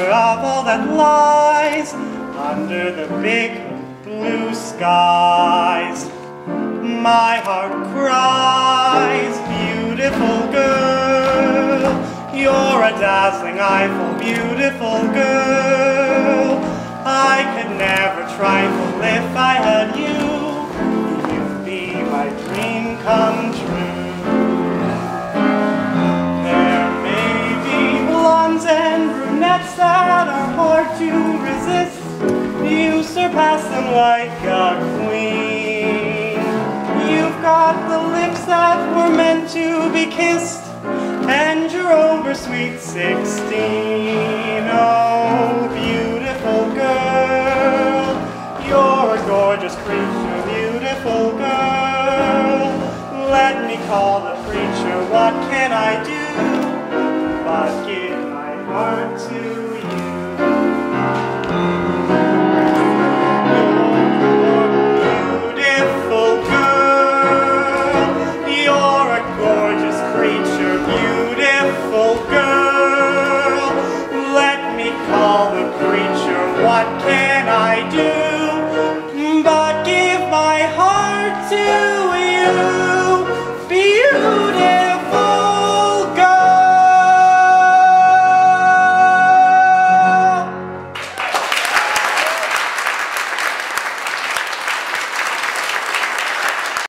picture of all that lies under the big blue skies. My heart cries, beautiful girl, you're a dazzling, eyeful, beautiful girl. I could never trifle if I had you. You'd be my dream come true. There may be blondes and brunettes that are hard to resist. You surpass them like a queen. You've got the lips that were meant to be kissed, and you're over sweet 16. Oh, beautiful girl, you're a gorgeous creature, beautiful girl. Let me call the preacher, what can I do but give my heart to you? You're beautiful girl, you're a gorgeous creature, beautiful girl. Let me call the preacher, what can I do